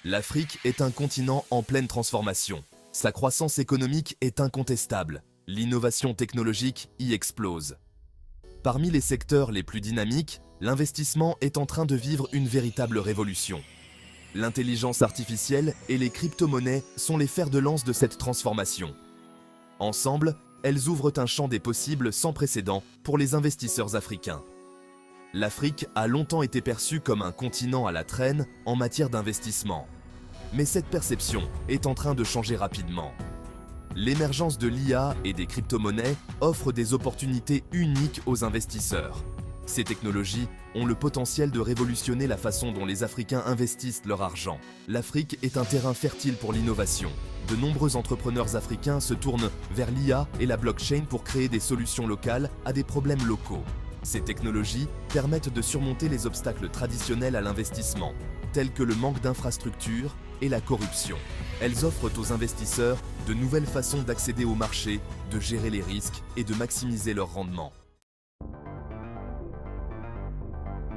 L'Afrique est un continent en pleine transformation. Sa croissance économique est incontestable. L'innovation technologique y explose. Parmi les secteurs les plus dynamiques, l'investissement est en train de vivre une véritable révolution. L'intelligence artificielle et les crypto-monnaies sont les fers de lance de cette transformation. Ensemble, elles ouvrent un champ des possibles sans précédent pour les investisseurs africains. L'Afrique a longtemps été perçue comme un continent à la traîne en matière d'investissement. Mais cette perception est en train de changer rapidement. L'émergence de l'IA et des crypto-monnaies offre des opportunités uniques aux investisseurs. Ces technologies ont le potentiel de révolutionner la façon dont les Africains investissent leur argent. L'Afrique est un terrain fertile pour l'innovation. De nombreux entrepreneurs africains se tournent vers l'IA et la blockchain pour créer des solutions locales à des problèmes locaux. Ces technologies permettent de surmonter les obstacles traditionnels à l'investissement, tels que le manque d'infrastructures et la corruption. Elles offrent aux investisseurs de nouvelles façons d'accéder au marché, de gérer les risques et de maximiser leur rendement.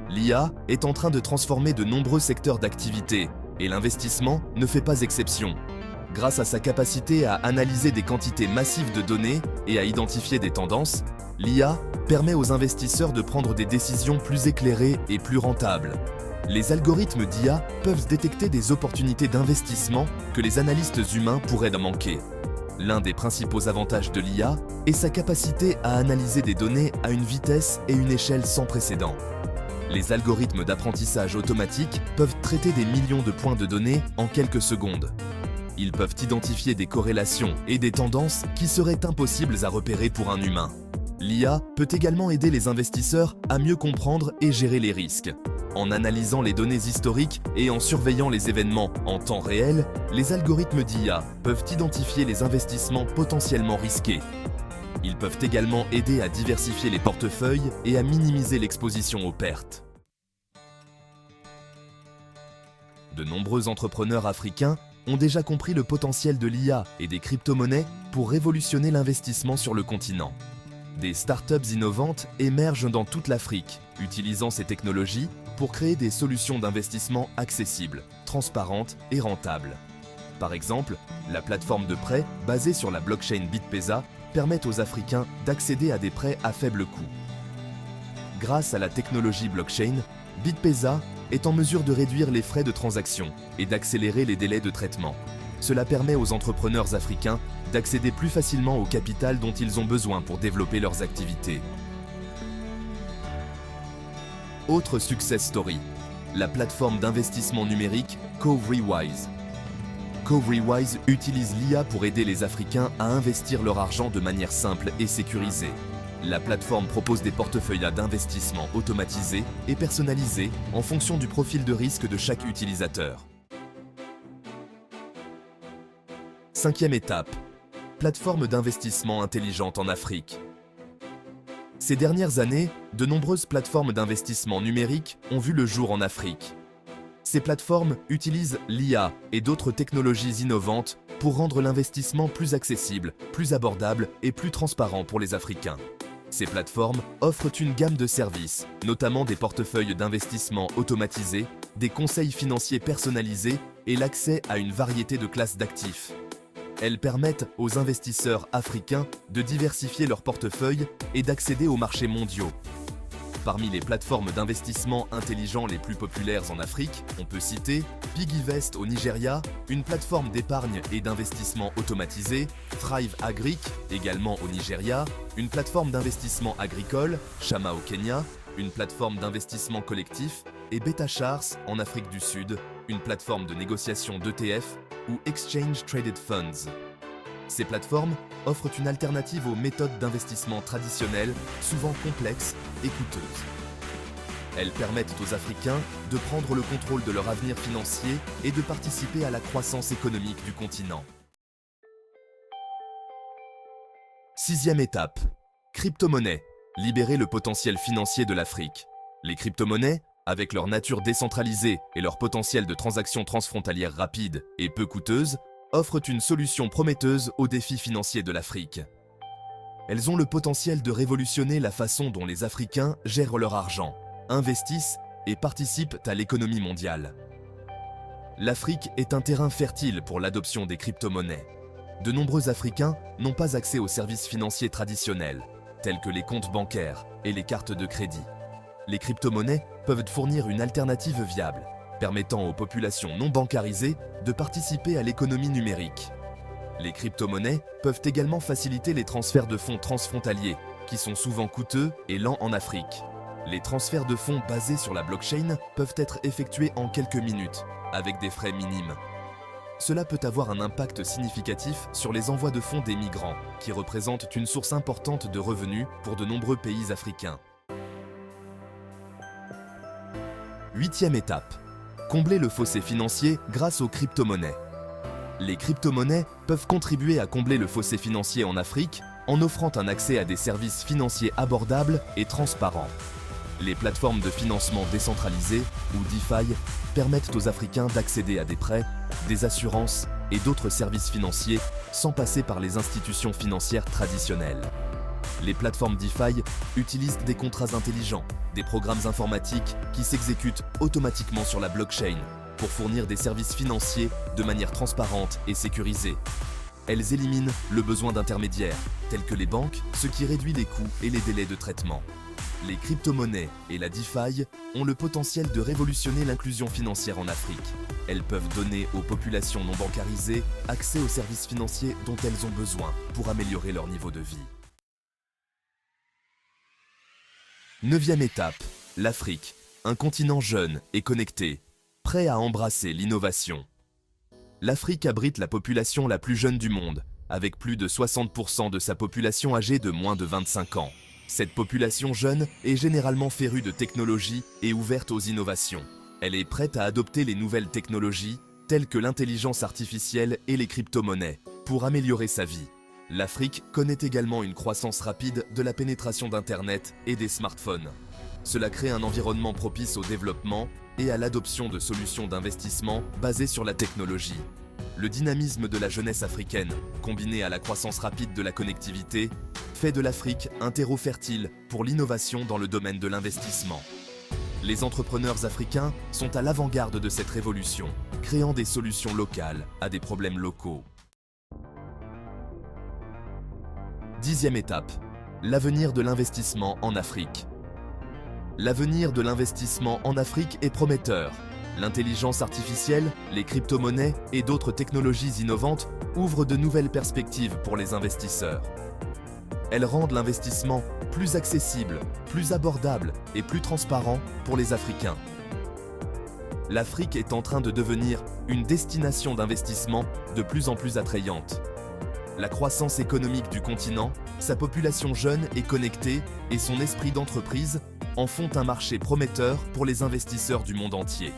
L'IA est en train de transformer de nombreux secteurs d'activité et l'investissement ne fait pas exception. Grâce à sa capacité à analyser des quantités massives de données et à identifier des tendances, l'IA permet aux investisseurs de prendre des décisions plus éclairées et plus rentables. Les algorithmes d'IA peuvent détecter des opportunités d'investissement que les analystes humains pourraient manquer. L'un des principaux avantages de l'IA est sa capacité à analyser des données à une vitesse et une échelle sans précédent. Les algorithmes d'apprentissage automatique peuvent traiter des millions de points de données en quelques secondes. Ils peuvent identifier des corrélations et des tendances qui seraient impossibles à repérer pour un humain. L'IA peut également aider les investisseurs à mieux comprendre et gérer les risques. En analysant les données historiques et en surveillant les événements en temps réel, les algorithmes d'IA peuvent identifier les investissements potentiellement risqués. Ils peuvent également aider à diversifier les portefeuilles et à minimiser l'exposition aux pertes. De nombreux entrepreneurs africains ont déjà compris le potentiel de l'IA et des crypto-monnaies pour révolutionner l'investissement sur le continent. Des startups innovantes émergent dans toute l'Afrique, utilisant ces technologies pour créer des solutions d'investissement accessibles, transparentes et rentables. Par exemple, la plateforme de prêt basée sur la blockchain BitPesa permet aux Africains d'accéder à des prêts à faible coût. Grâce à la technologie blockchain, BitPesa est en mesure de réduire les frais de transaction et d'accélérer les délais de traitement. Cela permet aux entrepreneurs africains d'accéder plus facilement au capital dont ils ont besoin pour développer leurs activités. Autre success story, la plateforme d'investissement numérique Coverywise. Coverywise utilise l'IA pour aider les Africains à investir leur argent de manière simple et sécurisée. La plateforme propose des portefeuilles d'investissement automatisés et personnalisés en fonction du profil de risque de chaque utilisateur. Cinquième étape, plateforme d'investissement intelligente en Afrique. Ces dernières années, de nombreuses plateformes d'investissement numérique ont vu le jour en Afrique. Ces plateformes utilisent l'IA et d'autres technologies innovantes pour rendre l'investissement plus accessible, plus abordable et plus transparent pour les Africains. Ces plateformes offrent une gamme de services, notamment des portefeuilles d'investissement automatisés, des conseils financiers personnalisés et l'accès à une variété de classes d'actifs. Elles permettent aux investisseurs africains de diversifier leurs portefeuilles et d'accéder aux marchés mondiaux. Parmi les plateformes d'investissement intelligents les plus populaires en Afrique, on peut citer PiggyVest au Nigeria, une plateforme d'épargne et d'investissement automatisée, Thrive Agric, également au Nigeria, une plateforme d'investissement agricole, Shama au Kenya, une plateforme d'investissement collectif, et BetaShares en Afrique du Sud, une plateforme de négociation d'ETF ou Exchange Traded Funds. Ces plateformes offrent une alternative aux méthodes d'investissement traditionnelles, souvent complexes et coûteuses. Elles permettent aux Africains de prendre le contrôle de leur avenir financier et de participer à la croissance économique du continent. Sixième étape, crypto-monnaies. Libérer le potentiel financier de l'Afrique. Les crypto-monnaies, avec leur nature décentralisée et leur potentiel de transactions transfrontalières rapides et peu coûteuses, offrent une solution prometteuse aux défis financiers de l'Afrique. Elles ont le potentiel de révolutionner la façon dont les Africains gèrent leur argent, investissent et participent à l'économie mondiale. L'Afrique est un terrain fertile pour l'adoption des crypto-monnaies. De nombreux Africains n'ont pas accès aux services financiers traditionnels, tels que les comptes bancaires et les cartes de crédit. Les crypto-monnaies peuvent fournir une alternative viable, permettant aux populations non bancarisées de participer à l'économie numérique. Les crypto-monnaies peuvent également faciliter les transferts de fonds transfrontaliers, qui sont souvent coûteux et lents en Afrique. Les transferts de fonds basés sur la blockchain peuvent être effectués en quelques minutes, avec des frais minimes. Cela peut avoir un impact significatif sur les envois de fonds des migrants, qui représentent une source importante de revenus pour de nombreux pays africains. 8e étape. Combler le fossé financier grâce aux crypto-monnaies. Les crypto-monnaies peuvent contribuer à combler le fossé financier en Afrique en offrant un accès à des services financiers abordables et transparents. Les plateformes de financement décentralisées, ou DeFi, permettent aux Africains d'accéder à des prêts, des assurances et d'autres services financiers sans passer par les institutions financières traditionnelles. Les plateformes DeFi utilisent des contrats intelligents, des programmes informatiques qui s'exécutent automatiquement sur la blockchain pour fournir des services financiers de manière transparente et sécurisée. Elles éliminent le besoin d'intermédiaires, tels que les banques, ce qui réduit les coûts et les délais de traitement. Les crypto-monnaies et la DeFi ont le potentiel de révolutionner l'inclusion financière en Afrique. Elles peuvent donner aux populations non bancarisées accès aux services financiers dont elles ont besoin pour améliorer leur niveau de vie. 9e étape. L'Afrique, un continent jeune et connecté, prêt à embrasser l'innovation. L'Afrique abrite la population la plus jeune du monde, avec plus de 60% de sa population âgée de moins de 25 ans. Cette population jeune est généralement férue de technologie et ouverte aux innovations. Elle est prête à adopter les nouvelles technologies, telles que l'intelligence artificielle et les crypto-monnaies, pour améliorer sa vie. L'Afrique connaît également une croissance rapide de la pénétration d'Internet et des smartphones. Cela crée un environnement propice au développement et à l'adoption de solutions d'investissement basées sur la technologie. Le dynamisme de la jeunesse africaine, combiné à la croissance rapide de la connectivité, fait de l'Afrique un terreau fertile pour l'innovation dans le domaine de l'investissement. Les entrepreneurs africains sont à l'avant-garde de cette révolution, créant des solutions locales à des problèmes locaux. 10e étape. L'avenir de l'investissement en Afrique. L'avenir de l'investissement en Afrique est prometteur. L'intelligence artificielle, les crypto-monnaies et d'autres technologies innovantes ouvrent de nouvelles perspectives pour les investisseurs. Elles rendent l'investissement plus accessible, plus abordable et plus transparent pour les Africains. L'Afrique est en train de devenir une destination d'investissement de plus en plus attrayante. La croissance économique du continent, sa population jeune et connectée et son esprit d'entreprise en font un marché prometteur pour les investisseurs du monde entier.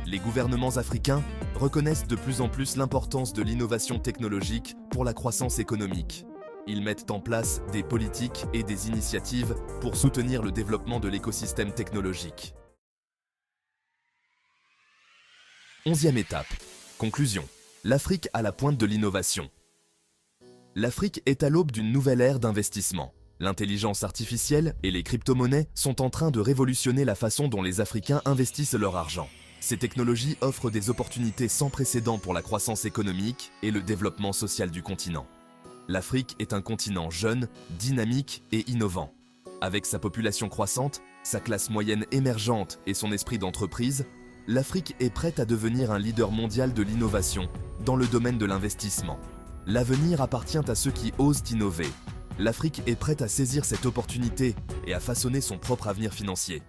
Les gouvernements africains reconnaissent de plus en plus l'importance de l'innovation technologique pour la croissance économique. Ils mettent en place des politiques et des initiatives pour soutenir le développement de l'écosystème technologique. 11e étape. Conclusion. L'Afrique à la pointe de l'innovation. L'Afrique est à l'aube d'une nouvelle ère d'investissement. L'intelligence artificielle et les crypto-monnaies sont en train de révolutionner la façon dont les Africains investissent leur argent. Ces technologies offrent des opportunités sans précédent pour la croissance économique et le développement social du continent. L'Afrique est un continent jeune, dynamique et innovant. Avec sa population croissante, sa classe moyenne émergente et son esprit d'entreprise, l'Afrique est prête à devenir un leader mondial de l'innovation dans le domaine de l'investissement. L'avenir appartient à ceux qui osent innover. L'Afrique est prête à saisir cette opportunité et à façonner son propre avenir financier.